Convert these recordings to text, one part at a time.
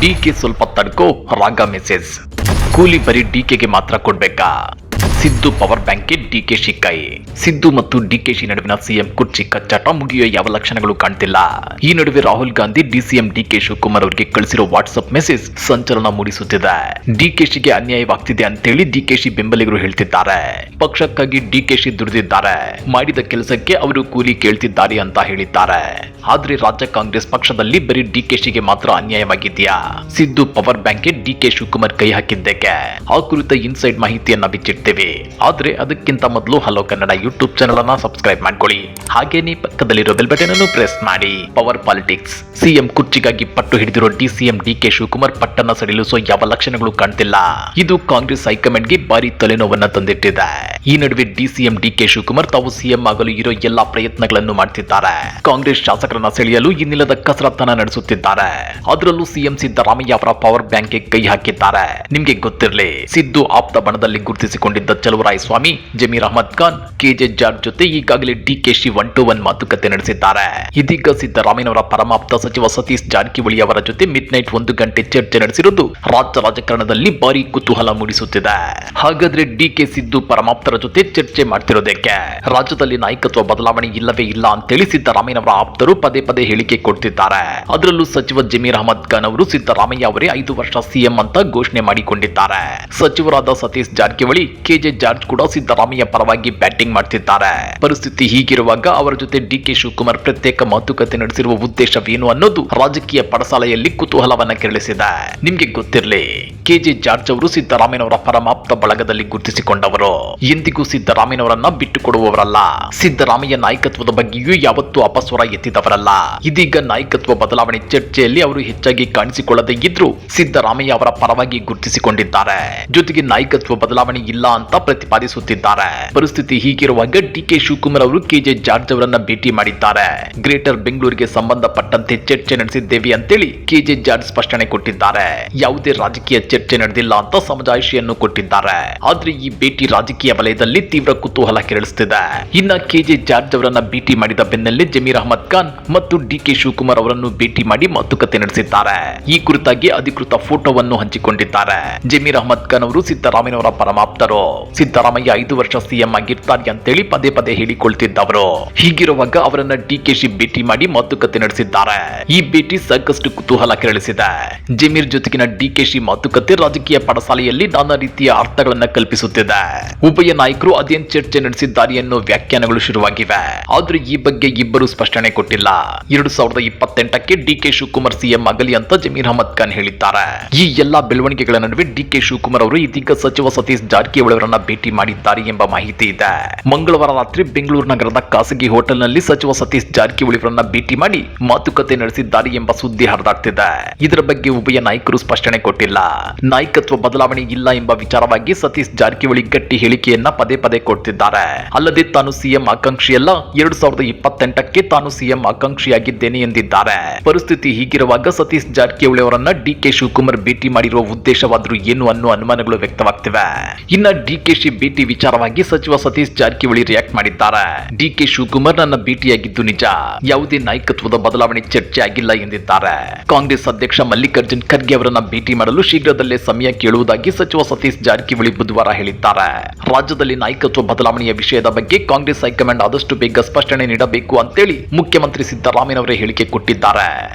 DK ಸ್ವಲ್ಪ ತಡ್ಕೋ ರಾಗ message. ಕೂಲಿ ಬರೀ ಡಿಕೆಗೆ ಮಾತ್ರ ಕೊಡ್ಬೇಕಾ? ಸಿದ್ದು ಪವರ್ ಬ್ಯಾಂಕ್ಗೆ ಡಿಕೆಶಿ ಕೈ. ಸಿದ್ದು ಮತ್ತು ಡಿಕೆಶಿ ನಡುವಿನ ಸಿಎಂ ಕುರ್ಚಿ ಕಚ್ಚಾಟ ಮುಗಿಯುವ ಯಾವ ಲಕ್ಷಣಗಳು ಕಾಣ್ತಿಲ್ಲ. ಈ ನಡುವೆ ರಾಹುಲ್ ಗಾಂಧಿ ಡಿಸಿಎಂ ಡಿಕೆ ಶಿವಕುಮಾರ್ ಅವರಿಗೆ ಕಳಿಸಿರೋ ವಾಟ್ಸ್ಆಪ್ ಮೆಸೇಜ್ ಸಂಚಲನ ಮೂಡಿಸುತ್ತಿದೆ. ಡಿಕೆಶಿಗೆ ಅನ್ಯಾಯವಾಗ್ತಿದೆ ಅಂತೇಳಿ ಡಿಕೆಶಿ ಬೆಂಬಲಿಗರು ಹೇಳ್ತಿದ್ದಾರೆ. ಪಕ್ಷಕ್ಕಾಗಿ ಡಿಕೆಶಿ ದುಡಿದಿದ್ದಾರೆ, ಮಾಡಿದ ಕೆಲಸಕ್ಕೆ ಅವರು ಕೂಲಿ ಕೇಳ್ತಿದ್ದಾರೆ ಅಂತ ಹೇಳಿದ್ದಾರೆ. ಆದ್ರೆ ರಾಜ್ಯ ಕಾಂಗ್ರೆಸ್ ಪಕ್ಷದಲ್ಲಿ ಬರೀ ಡಿಕೆಶಿಗೆ ಮಾತ್ರ ಅನ್ಯಾಯವಾಗಿದೆಯಾ? ಸಿದ್ದು ಪವರ್ ಬ್ಯಾಂಕ್ಗೆ ಡಿಕೆ ಶಿವಕುಮಾರ್ ಕೈ ಹಾಕಿದ್ದಕ್ಕೆ ಆ ಕುರಿತ ಇನ್ಸೈಡ್ ಮಾಹಿತಿಯನ್ನ ಬಿಚ್ಚಿಡ್ತೇವೆ. ಆದ್ರೆ ಅದಕ್ಕಿಂತ ಮೊದಲು ಹಲೋ ಕನ್ನಡ ಯೂಟ್ಯೂಬ್ ಚಾನೆಲ್ ಅನ್ನ ಸಬ್ಸ್ಕ್ರೈಬ್ ಮಾಡ್ಕೊಳ್ಳಿ. ಹಾಗೇನೇ ಪಕ್ಕದಲ್ಲಿರೋ ಬೆಲ್ ಬಟನ್ ಅನ್ನು ಪ್ರೆಸ್ ಮಾಡಿ. Power politics. ಸಿಎಂ ಕುರ್ಚಿಗಾಗಿ ಪಟ್ಟು ಹಿಡಿದಿರೋ ಡಿಸಿಎಂ ಡಿಕೆ ಶಿವಕುಮಾರ್ ಪಟ್ಟನ್ನ ಸಡಿಲಿಸುವ ಯಾವ ಲಕ್ಷಣಗಳು ಕಾಣ್ತಿಲ್ಲ. ಇದು ಕಾಂಗ್ರೆಸ್ ಹೈಕಮಾಂಡ್ಗೆ ಭಾರಿ ತಲೆನೋವನ್ನ ತಂದಿಟ್ಟಿದೆ. ಈ ನಡುವೆ ಡಿಸಿಎಂ ಡಿಕೆ ಶಿವಕುಮಾರ್ ತಾವು ಸಿಎಂ ಆಗಲು ಇರೋ ಎಲ್ಲಾ ಪ್ರಯತ್ನಗಳನ್ನು ಮಾಡ್ತಿದ್ದಾರೆ. ಕಾಂಗ್ರೆಸ್ ಶಾಸಕರನ್ನ ಸೆಳೆಯಲು ಇನ್ನಿಲ್ಲದ ಕಸರತ್ತನ್ನ ನಡೆಸುತ್ತಿದ್ದಾರೆ. ಅದರಲ್ಲೂ ಸಿಎಂ ಸಿದ್ದರಾಮಯ್ಯ ಅವರ ಪವರ್ ಬ್ಯಾಂಕ್ಗೆ ಕೈ ಹಾಕಿದ್ದಾರೆ. ನಿಮ್ಗೆ ಗೊತ್ತಿರಲಿ, ಸಿದ್ದು ಆಪ್ತ ಬಣದಲ್ಲಿ ಗುರುತಿಸಿಕೊಂಡಿದ್ದ ಚಲುವರಾಯಸ್ವಾಮಿ, ಜಮೀರ್ ಅಹಮದ್ ಖಾನ್, ಕೆಜೆ ಜಾರ್ಜ್ ಜೊತೆ ಈಗಾಗಲೇ ಡಿಕೆಶಿ 1-to-1 ಮಾತುಕತೆ ನಡೆಸಿದ್ದಾರೆ. ಇದೀಗ ಸಿದ್ದರಾಮಯ್ಯನವರ ಪರಮಾಪ್ತ ಸಚಿವ ಸತೀಶ್ ಜಾರಕಿಹೊಳಿ ಅವರ ಜೊತೆ ಮಿಡ್ ನೈಟ್ 1 ಗಂಟೆ ಚರ್ಚೆ ನಡೆಸಿರುವುದು ರಾಜ್ಯ ರಾಜಕಾರಣದಲ್ಲಿ ಭಾರಿ ಕುತೂಹಲ ಮೂಡಿಸುತ್ತಿದೆ. ಹಾಗಾದ್ರೆ ಡಿಕೆ ಸಿದ್ದು ಪರಮಾಪ್ತರ ಜೊತೆ ಚರ್ಚೆ ಮಾಡ್ತಿರೋದಕ್ಕೆ ರಾಜ್ಯದಲ್ಲಿ ನಾಯಕತ್ವ ಬದಲಾವಣೆ ಇಲ್ಲವೇ ಇಲ್ಲ ಅಂತೇಳಿ ಸಿದ್ದರಾಮಯ್ಯನವರ ಆಪ್ತರು ಪದೇ ಪದೇ ಹೇಳಿಕೆ ಕೊಡ್ತಿದ್ದಾರೆ. ಅದರಲ್ಲೂ ಸಚಿವ ಜಮೀರ್ ಅಹಮದ್ ಖಾನ್ ಅವರು ಸಿದ್ದರಾಮಯ್ಯ ಅವರೇ 5 ವರ್ಷ ಸಿಎಂ ಅಂತ ಘೋಷಣೆ ಮಾಡಿಕೊಂಡಿದ್ದಾರೆ. ಸಚಿವರಾದ ಸತೀಶ್ ಜಾರಕಿಹೊಳಿ, ಕೆಜೆ ಜಾರ್ಜ್ ಕೂಡ ಸಿದ್ದರಾಮಯ್ಯ ಪರವಾಗಿ ಬ್ಯಾಟಿಂಗ್ ಮಾಡ್ತಿದ್ದಾರೆ. ಪರಿಸ್ಥಿತಿ ಹೀಗಿರುವಾಗ ಅವರ ಜೊತೆ ಡಿಕೆ ಶಿವಕುಮಾರ್ ಪ್ರತ್ಯೇಕ ಮಾತುಕತೆ ನಡೆಸಿರುವ ಉದ್ದೇಶವೇನು ಅನ್ನೋದು ರಾಜಕೀಯ ಪಡಸಾಲೆಯಲ್ಲಿ ಕುತೂಹಲವನ್ನ ಕೆರಳಿಸಿದೆ. ನಿಮ್ಗೆ ಗೊತ್ತಿರಲಿ, ಕೆಜೆ ಜಾರ್ಜ್ ಅವರು ಸಿದ್ದರಾಮಯ್ಯನವರ ಪರಮಾಪ್ತ ಬಳಗದಲ್ಲಿ ಗುರುತಿಸಿಕೊಂಡವರು. ಎಂದಿಗೂ ಸಿದ್ದರಾಮಯ್ಯನವರನ್ನ ಬಿಟ್ಟುಕೊಡುವವರಲ್ಲ. ಸಿದ್ದರಾಮಯ್ಯ ನಾಯಕತ್ವದ ಬಗ್ಗೆಯೂ ಯಾವತ್ತೂ ಅಪಸ್ವರ ಎತ್ತಿದವರಲ್ಲ. ಇದೀಗ ನಾಯಕತ್ವ ಬದಲಾವಣೆ ಚರ್ಚೆಯಲ್ಲಿ ಅವರು ಹೆಚ್ಚಾಗಿ ಕಾಣಿಸಿಕೊಳ್ಳದೇ ಇದ್ರೂ ಸಿದ್ದರಾಮಯ್ಯ ಅವರ ಪರವಾಗಿ ಗುರುತಿಸಿಕೊಂಡಿದ್ದಾರೆ. ಜೊತೆಗೆ ನಾಯಕತ್ವ ಬದಲಾವಣೆ ಇಲ್ಲ ಅಂತ ಪ್ರತಿಪಾದಿಸುತ್ತಿದ್ದಾರೆ. ಪರಿಸ್ಥಿತಿ ಹೀಗಿರುವಾಗ ಡಿಕೆ ಶಿವಕುಮಾರ್ ಅವರು ಕೆಜೆ ಜಾರ್ಜ್ ಅವರನ್ನ ಭೇಟಿ ಮಾಡಿದ್ದಾರೆ. ಗ್ರೇಟರ್ ಬೆಂಗಳೂರಿಗೆ ಸಂಬಂಧಪಟ್ಟಂತೆ ಚರ್ಚೆ ನಡೆಸಿದ್ದೇವೆ ಅಂತೇಳಿ ಕೆಜೆ ಜಾರ್ಜ್ ಸ್ಪಷ್ಟನೆ ಕೊಟ್ಟಿದ್ದಾರೆ. ಯಾವುದೇ ರಾಜಕೀಯ ಚರ್ಚೆ ನಡೆದಿಲ್ಲ ಅಂತ ಸಮಜಾಯಿಷಿಯನ್ನು ಕೊಟ್ಟಿದ್ದಾರೆ. ಆದ್ರೆ ಈ ಭೇಟಿ ರಾಜಕೀಯ ವಲಯದಲ್ಲಿ ತೀವ್ರ ಕುತೂಹಲ ಕೆರಳಿಸುತ್ತಿದೆ. ಇನ್ನ ಕೆಜೆ ಜಾರ್ಜ್ ಅವರನ್ನ ಭೇಟಿ ಮಾಡಿದ ಬೆನ್ನಲ್ಲೇ ಜಮೀರ್ ಅಹಮದ್ ಖಾನ್ ಮತ್ತು ಡಿಕೆ ಶಿವಕುಮಾರ್ ಅವರನ್ನು ಭೇಟಿ ಮಾಡಿ ಮಾತುಕತೆ ನಡೆಸಿದ್ದಾರೆ. ಈ ಕುರಿತಾಗಿ ಅಧಿಕೃತ ಫೋಟೋವನ್ನು ಹಂಚಿಕೊಂಡಿದ್ದಾರೆ. ಜಮೀರ್ ಅಹಮದ್ ಖಾನ್ ಅವರು ಸಿದ್ದರಾಮಯ್ಯನವರ ಪರಮಾಪ್ತರು. ಸಿದ್ದರಾಮಯ್ಯ 5 ವರ್ಷ ಸಿಎಂ ಆಗಿರ್ತಾರೆ ಅಂತೇಳಿ ಪದೇ ಪದೇ ಹೇಳಿಕೊಳ್ತಿದ್ದವರು. ಹೀಗಿರುವಾಗ ಅವರನ್ನ ಡಿಕೆಶಿ ಭೇಟಿ ಮಾಡಿ ಮಾತುಕತೆ ನಡೆಸಿದ್ದಾರೆ. ಈ ಭೇಟಿ ಸಾಕಷ್ಟು ಕುತೂಹಲ ಕೆರಳಿಸಿದೆ. ಜಮೀರ್ ಜೊತೆಗಿನ ಡಿಕೆಶಿ ಮಾತುಕತೆ ರಾಜಕೀಯ ಪಡಸಾಲೆಯಲ್ಲಿ ನಾನಾ ರೀತಿಯ ಅರ್ಥಗಳನ್ನ ಕಲ್ಪಿಸುತ್ತಿದೆ. ಉಭಯ ನಾಯಕರು ಅದೇನ್ ಚರ್ಚೆ ನಡೆಸಿದ್ದಾರೆ ಅನ್ನೋ ವ್ಯಾಖ್ಯಾನಗಳು ಶುರುವಾಗಿವೆ. ಆದ್ರೆ ಈ ಬಗ್ಗೆ ಇಬ್ಬರು ಸ್ಪಷ್ಟನೆ ಕೊಟ್ಟಿಲ್ಲ. 2028ಕ್ಕೆ ಡಿಕೆ ಶಿವಕುಮಾರ್ ಸಿಎಂ ಆಗಲಿ ಅಂತ ಜಮೀರ್ ಅಹಮದ್ ಖಾನ್ ಹೇಳಿದ್ದಾರೆ. ಈ ಎಲ್ಲಾ ಬೆಳವಣಿಗೆಗಳ ನಡುವೆ ಡಿಕೆ ಶಿವಕುಮಾರ್ ಅವರು ಇದೀಗ ಸಚಿವ ಸತೀಶ್ ಜಾರಕಿಹೊಳಿ ಅವರನ್ನ ಭೇಟಿ ಮಾಡಿದ್ದಾರೆ ಎಂಬ ಮಾಹಿತಿ ಇದೆ. ಮಂಗಳವಾರ ರಾತ್ರಿ ಬೆಂಗಳೂರು ನಗರದ ಖಾಸಗಿ ಹೋಟೆಲ್ನಲ್ಲಿ ಸಚಿವ ಸತೀಶ್ ಜಾರಕಿಹೊಳಿ ಅವರನ್ನ ಭೇಟಿ ಮಾಡಿ ಮಾತುಕತೆ ನಡೆಸಿದ್ದಾರೆ ಎಂಬ ಸುದ್ದಿ ಹರಿದಾಡ್ತಿದೆ. ಇದರ ಬಗ್ಗೆ ಉಭಯ ನಾಯಕರು ಸ್ಪಷ್ಟನೆ ಕೊಟ್ಟಿಲ್ಲ. ನಾಯಕತ್ವ ಬದಲಾವಣೆ ಇಲ್ಲ ಎಂಬ ವಿಚಾರವಾಗಿ ಸತೀಶ್ ಜಾರಕಿಹೊಳಿ ಗಟ್ಟಿ ಹೇಳಿಕೆಯನ್ನ ಪದೇ ಪದೇ ಕೊಡ್ತಿದ್ದಾರೆ. ಅಲ್ಲದೆ ತಾನು ಸಿಎಂ ಆಕಾಂಕ್ಷಿಯಲ್ಲ, 2028ಕ್ಕೆ ತಾನು ಸಿಎಂ ಆಕಾಂಕ್ಷಿಯಾಗಿದ್ದೇನೆ ಎಂದಿದ್ದಾರೆ. ಪರಿಸ್ಥಿತಿ ಹೀಗಿರುವಾಗ ಸತೀಶ್ ಜಾರಕಿಹೊಳಿ ಅವರನ್ನ ಡಿಕೆ ಶಿವಕುಮಾರ್ ಭೇಟಿ ಮಾಡಿರುವ ಉದ್ದೇಶವಾದ್ರೂ ಏನು ಅನ್ನೋ ಅನುಮಾನಗಳು ವ್ಯಕ್ತವಾಗ್ತಿವೆ. ಇನ್ನ ಡಿಕೆಶಿ ಭೇಟಿ ವಿಚಾರವಾಗಿ ಸಚಿವ ಸತೀಶ್ ಜಾರಕಿಹೊಳಿ ರಿಯಾಕ್ಟ್ ಮಾಡಿದ್ದಾರೆ. ಡಿಕೆ ಶಿವಕುಮಾರ್ ನನ್ನ ಭೇಟಿಯಾಗಿದ್ದು ನಿಜ, ಯಾವುದೇ ನಾಯಕತ್ವದ ಬದಲಾವಣೆ ಚರ್ಚೆ ಆಗಿಲ್ಲ ಎಂದಿದ್ದಾರೆ. ಕಾಂಗ್ರೆಸ್ ಅಧ್ಯಕ್ಷ ಮಲ್ಲಿಕಾರ್ಜುನ್ ಖರ್ಗೆ ಅವರನ್ನ ಭೇಟಿ ಮಾಡಲು ಶೀಘ್ರದಲ್ಲೇ ಸಮಯ ಕೇಳುವುದಾಗಿ ಸಚಿವ ಸತೀಶ್ ಜಾರಕಿಹೊಳಿ ಬುಧವಾರ ಹೇಳಿದ್ದಾರೆ. ರಾಜ್ಯದಲ್ಲಿ ನಾಯಕತ್ವ ಬದಲಾವಣೆಯ ವಿಷಯದ ಬಗ್ಗೆ ಕಾಂಗ್ರೆಸ್ ಹೈಕಮಾಂಡ್ ಆದಷ್ಟು ಬೇಗ ಸ್ಪಷ್ಟನೆ ನೀಡಬೇಕು ಅಂತೇಳಿ ಮುಖ್ಯಮಂತ್ರಿ ಸಿದ್ದರಾಮಯ್ಯನವರೇ ಹೇಳಿಕೆ ಕೊಟ್ಟಿದ್ದಾರೆ.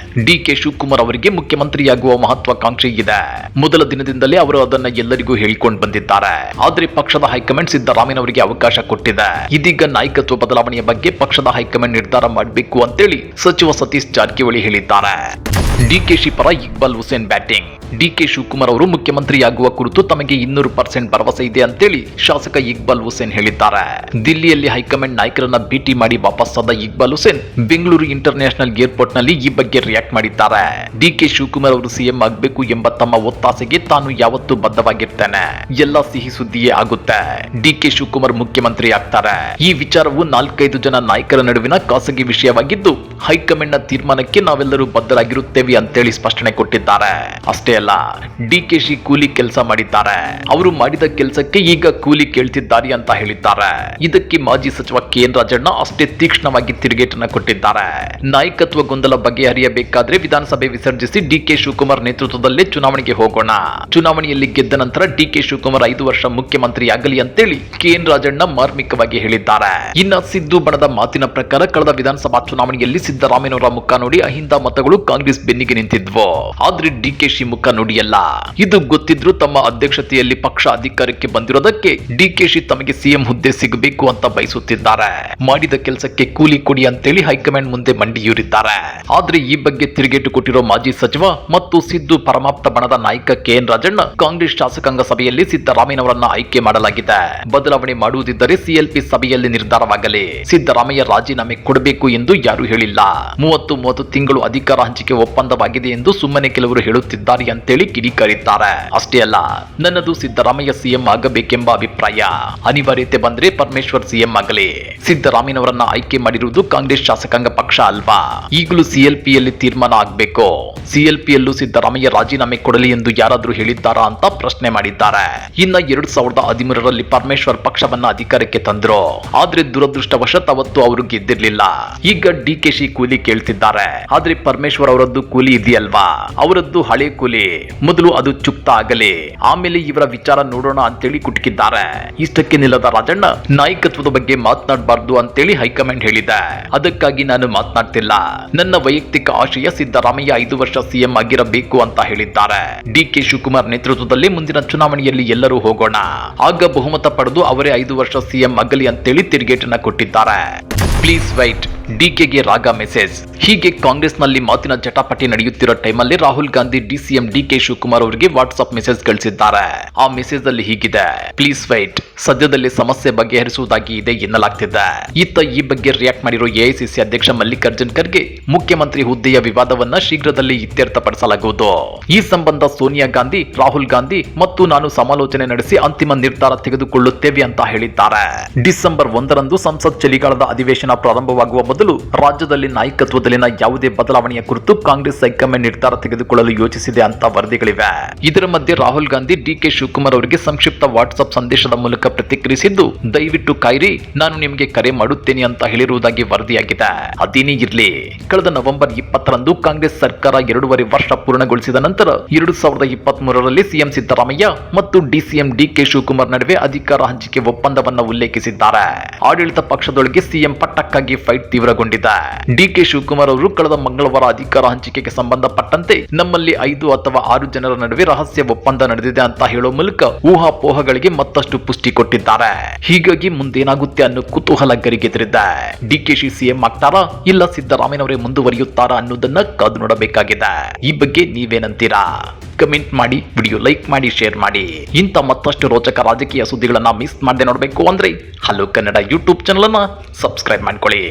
ಡಿಕೆ ಶಿವಕುಮಾರ್ ಅವರಿಗೆ ಮುಖ್ಯಮಂತ್ರಿಯಾಗುವ ಮಹತ್ವಾಕಾಂಕ್ಷೆ ಇದೆ. ಮೊದಲ ದಿನದಿಂದಲೇ ಅವರು ಅದನ್ನ ಎಲ್ಲರಿಗೂ ಹೇಳಿಕೊಂಡು ಬಂದಿದ್ದಾರೆ. ಆದ್ರೆ ಪಕ್ಷದ ಹೈಕಮಾಂಡ್ ಸಿದ್ದರಾಮಯ್ಯನವರಿಗೆ ಅವಕಾಶ ಕೊಟ್ಟಿದೆ. ಇದೀಗ ನಾಯಕತ್ವ ಬದಲಾವಣೆಯ ಬಗ್ಗೆ ಪಕ್ಷದ ಹೈಕಮಾಂಡ್ ನಿರ್ಧಾರ ಮಾಡಬೇಕು ಅಂತೇಳಿ ಸಚಿವ ಸತೀಶ್ ಜಾರಕಿಹೊಳಿ ಹೇಳಿದ್ದಾರೆ. ಡಿಕೆಶಿ ಪರ ಇಕ್ಬಾಲ್ ಹುಸೇನ್ ಬ್ಯಾಟಿಂಗ್. ಡಿಕೆ ಶಿವಕುಮಾರ್ ಅವರು ಮುಖ್ಯಮಂತ್ರಿಯಾಗುವ ಕುರಿತು ತಮಗೆ 200% ಭರವಸೆ ಇದೆ ಅಂತೇಳಿ ಶಾಸಕ ಇಕ್ಬಾಲ್ ಹುಸೇನ್ ಹೇಳಿದ್ದಾರೆ. ದಿಲ್ಲಿಯಲ್ಲಿ ಹೈಕಮಾಂಡ್ ನಾಯಕರನ್ನ ಭೇಟಿ ಮಾಡಿ ವಾಪಸ್ಸಾದ ಇಕ್ಬಾಲ್ ಹುಸೇನ್ ಬೆಂಗಳೂರು ಇಂಟರ್ನ್ಯಾಷನಲ್ ಏರ್ಪೋರ್ಟ್ ನಲ್ಲಿ ಈ ಬಗ್ಗೆ ರಿಯಾಕ್ಟ್ ಮಾಡಿದ್ದಾರೆ. ಡಿಕೆ ಶಿವಕುಮಾರ್ ಅವರು ಸಿಎಂ ಆಗಬೇಕು ಎಂಬ ತಮ್ಮ ಒತ್ತಾಸೆಗೆ ತಾನು ಯಾವತ್ತೂ ಬದ್ಧವಾಗಿರ್ತೇನೆ. ಎಲ್ಲ ಸಿಹಿ ಸುದ್ದಿಯೇ ಆಗುತ್ತೆ. ಡಿಕೆ ಶಿವಕುಮಾರ್ ಮುಖ್ಯಮಂತ್ರಿ ಆಗ್ತಾರೆ. ಈ ವಿಚಾರವು 4-5 ಜನ ನಾಯಕರ ನಡುವಿನ ಖಾಸಗಿ ವಿಷಯವಾಗಿದ್ದು ಹೈಕಮಾಂಡ್ ನ ತೀರ್ಮಾನಕ್ಕೆ ನಾವೆಲ್ಲರೂ ಬದ್ಧರಾಗಿರುತ್ತೇವೆ ಅಂತೇಳಿ ಸ್ಪಷ್ಟನೆ ಕೊಟ್ಟಿದ್ದಾರೆ. ಅಷ್ಟೇ ಅಲ್ಲ, ಡಿಕೆ ಡಿಕೆಶಿ ಕೂಲಿ ಕೆಲಸ ಮಾಡಿದ್ದಾರೆ. ಅವರು ಮಾಡಿದ ಕೆಲಸಕ್ಕೆ ಈಗ ಕೂಲಿ ಕೇಳ್ತಿದ್ದಾರೆ ಅಂತ ಹೇಳಿದ್ದಾರೆ. ಇದಕ್ಕೆ ಮಾಜಿ ಸಚಿವ KN ರಾಜಣ್ಣ ಅಷ್ಟೇ ತೀಕ್ಷ್ಣವಾಗಿ ತಿರುಗೇಟನ್ನ ಕೊಟ್ಟಿದ್ದಾರೆ. ನಾಯಕತ್ವ ಗೊಂದಲ ಬಗೆಹರಿಯಬೇಕಾದ್ರೆ ವಿಧಾನಸಭೆ ವಿಸರ್ಜಿಸಿ DK ಶಿವಕುಮಾರ್ ನೇತೃತ್ವದಲ್ಲೇ ಚುನಾವಣೆಗೆ ಹೋಗೋಣ. ಚುನಾವಣೆಯಲ್ಲಿ ಗೆದ್ದ ನಂತರ DK ಶಿವಕುಮಾರ್ 5 ವರ್ಷ ಮುಖ್ಯಮಂತ್ರಿಯಾಗಲಿ ಅಂತೇಳಿ KN ರಾಜಣ್ಣ ಮಾರ್ಮಿಕವಾಗಿ ಹೇಳಿದ್ದಾರೆ. ಇನ್ನ ಸಿದ್ದು ಬಣದ ಮಾತಿನ ಪ್ರಕಾರ ಕಳೆದ ವಿಧಾನಸಭಾ ಚುನಾವಣೆಯಲ್ಲಿ ಸಿದ್ದರಾಮಯ್ಯನವರ ಮುಖ ನೋಡಿ ಅಹಿಂದ ಮತಗಳು ಕಾಂಗ್ರೆಸ್ ಬೆನ್ನಿಗೆ ನಿಂತಿದ್ವು. ಆದ್ರೆ DKಶಿ ಮುಖ ನುಡಿಯಲ್ಲ. ಇದು ಗೊತ್ತಿದ್ರು ತಮ್ಮ ಅಧ್ಯಕ್ಷತೆಯಲ್ಲಿ ಪಕ್ಷ ಅಧಿಕಾರಕ್ಕೆ ಬಂದಿರೋದಕ್ಕೆ DKಶಿ ತಮಗೆ CM ಹುದ್ದೆ ಸಿಗಬೇಕು ಅಂತ ಬಯಸುತ್ತಿದ್ದಾರೆ. ಮಾಡಿದ ಕೆಲಸಕ್ಕೆ ಕೂಲಿ ಕೊಡಿ ಅಂತೇಳಿ ಹೈಕಮಾಂಡ್ ಮುಂದೆ ಮಂಡಿಯೂರಿದ್ದಾರೆ. ಆದ್ರೆ ಈ ಬಗ್ಗೆ ತಿರುಗೇಟು ಕೊಟ್ಟಿರೋ ಮಾಜಿ ಸಚಿವ ಮತ್ತು ಸಿದ್ದು ಪರಮಾಪ್ತ ಬಣದ ನಾಯಕ KN ರಾಜಣ್ಣ ಕಾಂಗ್ರೆಸ್ ಶಾಸಕಾಂಗ ಸಭೆಯಲ್ಲಿ ಸಿದ್ದರಾಮಯ್ಯನವರನ್ನ ಆಯ್ಕೆ ಮಾಡಲಾಗಿದೆ. ಬದಲಾವಣೆ ಮಾಡುವುದಿದ್ದರೆ CLP ಸಭೆಯಲ್ಲಿ ನಿರ್ಧಾರವಾಗಲಿ. ಸಿದ್ದರಾಮಯ್ಯ ರಾಜೀನಾಮೆ ಕೊಡಬೇಕು ಎಂದು ಯಾರು ಹೇಳಿಲ್ಲ. 30 ತಿಂಗಳು ಅಧಿಕಾರ ಹಂಚಿಕೆ ಒಪ್ಪಂದವಾಗಿದೆ ಎಂದು ಸುಮ್ಮನೆ ಕೆಲವರು ಹೇಳುತ್ತಿದ್ದಾರೆ ಅಂತೇಳಿ ಕಿಡಿಕಾರಿದ್ದಾರೆ. ಅಷ್ಟೇ ಅಲ್ಲ, ನನ್ನದು ಸಿದ್ದರಾಮಯ್ಯ CM ಆಗಬೇಕೆಂಬ ಅಭಿಪ್ರಾಯ. ಅನಿವಾರ್ಯತೆ ಬಂದ್ರೆ ಪರಮೇಶ್ವರ್ CM ಆಗಲಿ. ಸಿದ್ದರಾಮಯ್ಯನವರನ್ನ ಆಯ್ಕೆ ಮಾಡಿರುವುದು ಕಾಂಗ್ರೆಸ್ ಶಾಸಕಾಂಗ ಪಕ್ಷ ಅಲ್ವಾ? ಈಗಲೂ CLPಯಲ್ಲಿ ತೀರ್ಮಾನ ಆಗಬೇಕು. CLPಯಲ್ಲೂ ಸಿದ್ದರಾಮಯ್ಯ ರಾಜೀನಾಮೆ ಕೊಡಲಿ ಎಂದು ಯಾರಾದ್ರೂ ಹೇಳಿದ್ದಾರಾ ಅಂತ ಪ್ರಶ್ನೆ ಮಾಡಿದ್ದಾರೆ. ಇನ್ನ 2013ರಲ್ಲಿ ಪರಮೇಶ್ವರ್ ಪಕ್ಷವನ್ನ ಅಧಿಕಾರಕ್ಕೆ ತಂದ್ರು. ಆದ್ರೆ ದುರದೃಷ್ಟವಶಾತ್ ಅವತ್ತು ಅವರು ಗೆದ್ದಿರ್ಲಿಲ್ಲ. ಈಗ DKಶಿ ಕೂಲಿ ಕೇಳ್ತಿದ್ದಾರೆ. ಆದ್ರೆ ಪರಮೇಶ್ವರ್ ಅವರದ್ದು ಕೂಲಿ ಇದೆಯಲ್ವಾ, ಅವರದ್ದು ಹಳೆ ಕೂಲಿ. ಮೊದಲು ಅದು ಚುಕ್ತ ಆಗಲಿ, ಆಮೇಲೆ ಇವರ ವಿಚಾರ ನೋಡೋಣ ಅಂತೇಳಿ ಕುಟುಕಿದ್ದಾರೆ. ಇಷ್ಟಕ್ಕೆ ನಿಲ್ಲದ ರಾಜಣ್ಣ ನಾಯಕತ್ವದ ಬಗ್ಗೆ ಮಾತನಾಡಬಾರ್ದು ಅಂತೇಳಿ ಹೈಕಮಾಂಡ್ ಹೇಳಿದೆ. ಅದಕ್ಕಾಗಿ ನಾನು ಮಾತನಾಡ್ತಿಲ್ಲ. ನನ್ನ ವೈಯಕ್ತಿಕ ಆಶಯ ಸಿದ್ದರಾಮಯ್ಯ 5 ವರ್ಷ CM ಆಗಿರಬೇಕು ಅಂತ ಹೇಳಿದ್ದಾರೆ. DK ಶಿವಕುಮಾರ್ ನೇತೃತ್ವದಲ್ಲಿ ಮುಂದಿನ ಚುನಾವಣೆಯಲ್ಲಿ ಎಲ್ಲರೂ ಹೋಗೋಣ. ಆಗ ಬಹುಮತ ಪಡೆದು ಅವರೇ 5 ವರ್ಷ CM ಆಗಲಿ ಅಂತೇಳಿ ತಿರುಗೇಟನ್ನ ಕೊಟ್ಟಿದ್ದಾರೆ. ಪ್ಲೀಸ್ ವೈಟ್, DKಗೆ ರಾಗ ಮೆಸೇಜ್. ಹೀಗೆ ಕಾಂಗ್ರೆಸ್ನಲ್ಲಿ ಮಾತಿನ ಜಟಾಪಟಿ ನಡೆಯುತ್ತಿರೋ ಟೈಮಲ್ಲಿ ರಾಹುಲ್ ಗಾಂಧಿ DCM DK ಶಿವಕುಮಾರ್ ಅವರಿಗೆ ವಾಟ್ಸ್ಆಪ್ ಮೆಸೇಜ್ ಕಳಿಸಿದ್ದಾರೆ. ಆ ಮೆಸೇಜ್ ಅಲ್ಲಿ ಹೀಗಿದೆ: ಪ್ಲೀಸ್ ವೈಟ್, ಸದ್ಯದಲ್ಲಿ ಸಮಸ್ಯೆ ಬಗೆಹರಿಸುವುದಾಗಿ ಇದೆ ಎನ್ನಲಾಗ್ತಿದೆ. ಇತ್ತ ಈ ಬಗ್ಗೆ ರಿಯಾಕ್ಟ್ ಮಾಡಿರೋ AICC ಅಧ್ಯಕ್ಷ ಮಲ್ಲಿಕಾರ್ಜುನ್ ಖರ್ಗೆ, ಮುಖ್ಯಮಂತ್ರಿ ಹುದ್ದೆಯ ವಿವಾದವನ್ನ ಶೀಘ್ರದಲ್ಲಿ ಇತ್ಯರ್ಥಪಡಿಸಲಾಗುವುದು. ಈ ಸಂಬಂಧ ಸೋನಿಯಾ ಗಾಂಧಿ, ರಾಹುಲ್ ಗಾಂಧಿ ಮತ್ತು ನಾನು ಸಮಾಲೋಚನೆ ನಡೆಸಿ ಅಂತಿಮ ನಿರ್ಧಾರ ತೆಗೆದುಕೊಳ್ಳುತ್ತೇವೆ ಅಂತ ಹೇಳಿದ್ದಾರೆ. ಡಿಸೆಂಬರ್ 1ರಂದು ಸಂಸತ್ ಚಳಿಗಾಲದ ಅಧಿವೇಶನ ಪ್ರಾರಂಭವಾಗುವ ಮೊದಲು ರಾಜ್ಯದಲ್ಲಿ ನಾಯಕತ್ವದಲ್ಲಿನ ಯಾವುದೇ ಬದಲಾವಣೆಯ ಕುರಿತು ಕಾಂಗ್ರೆಸ್ ಹೈಕಮಾಂಡ್ ನಿರ್ಧಾರ ತೆಗೆದುಕೊಳ್ಳಲು ಯೋಚಿಸಿದೆ ಅಂತ ವರದಿಗಳಿವೆ. ಇದರ ಮಧ್ಯೆ ರಾಹುಲ್ ಗಾಂಧಿ DK ಶಿವಕುಮಾರ್ ಅವರಿಗೆ ಸಂಕ್ಷಿಪ್ತ ವಾಟ್ಸ್ಆಪ್ ಸಂದೇಶದ ಮೂಲಕ ಪ್ರತಿಕ್ರಿಯಿಸಿದ್ದು, ದಯವಿಟ್ಟು ಕಾಯಿರಿ, ನಾನು ನಿಮಗೆ ಕರೆ ಮಾಡುತ್ತೇನೆ ಅಂತ ಹೇಳಿರುವುದಾಗಿ ವರದಿಯಾಗಿದೆ. ಅದೇನೇ ಇರ್ಲಿ, ಕಳೆದ ನವೆಂಬರ್ 20ರಂದು ಕಾಂಗ್ರೆಸ್ ಸರ್ಕಾರ 2.5 ವರ್ಷ ಪೂರ್ಣಗೊಳಿಸಿದ ನಂತರ 2023ರಲ್ಲಿ CM ಸಿದ್ದರಾಮಯ್ಯ ಮತ್ತು DCM DK ಶಿವಕುಮಾರ್ ನಡುವೆ ಅಧಿಕಾರ ಹಂಚಿಕೆ ಒಪ್ಪಂದವನ್ನು ಉಲ್ಲೇಖಿಸಿದ್ದಾರೆ. ಆಡಳಿತ ಪಕ್ಷದೊಳಗೆ CM ಪಟ್ಟಕ್ಕಾಗಿ ಫೈಟ್ ತೀವ್ರಗೊಂಡಿದೆ. DK ಶಿವಕುಮಾರ್ ಅವರು ಕಳೆದ ಮಂಗಳವಾರ ಅಧಿಕಾರ ಹಂಚಿಕೆಗೆ ಸಂಬಂಧಪಟ್ಟಂತೆ ನಮ್ಮಲ್ಲಿ 5 ಅಥವಾ 6 ಜನರ ನಡುವೆ ರಹಸ್ಯ ಒಪ್ಪಂದ ನಡೆದಿದೆ ಅಂತ ಹೇಳೋ ಮೂಲಕ ಊಹಾಪೋಹಗಳಿಗೆ ಮತ್ತಷ್ಟು ಪುಷ್ಟಿ ಕೊಟ್ಟಿದ್ದಾರೆ. ಹೀಗಾಗಿ ಮುಂದೇನಾಗುತ್ತೆ ಅನ್ನೋ ಕುತೂಹಲ ಗರಿಗೆದರಿದೆ. DKಶಿ CM ಆಗ್ತಾರಾ ಇಲ್ಲ ಸಿದ್ದರಾಮಯ್ಯನವರೇ ಮುಂದುವರಿಯುತ್ತಾರಾ ಅನ್ನೋದನ್ನ ಕಾದು ನೋಡಬೇಕಾಗಿದೆ. ಈ ಬಗ್ಗೆ ನೀವೇನಂತೀರಾ? ಕಮೆಂಟ್ ಮಾಡಿ, ವಿಡಿಯೋ ಲೈಕ್ ಮಾಡಿ, ಶೇರ್ ಮಾಡಿ. ಇಂಥ ಮತ್ತಷ್ಟು ರೋಚಕ ರಾಜಕೀಯ ಸುದ್ದಿಗಳನ್ನ ಮಿಸ್ ಮಾಡದೆ ನೋಡಬೇಕು ಅಂದ್ರೆ ಹಲೋ ಕನ್ನಡ ಯೂಟ್ಯೂಬ್ ಚಾನಲ್ ಅನ್ನ ಸಬ್ಸ್ಕ್ರೈಬ್ ಮಾಡ್ಕೊಳ್ಳಿ.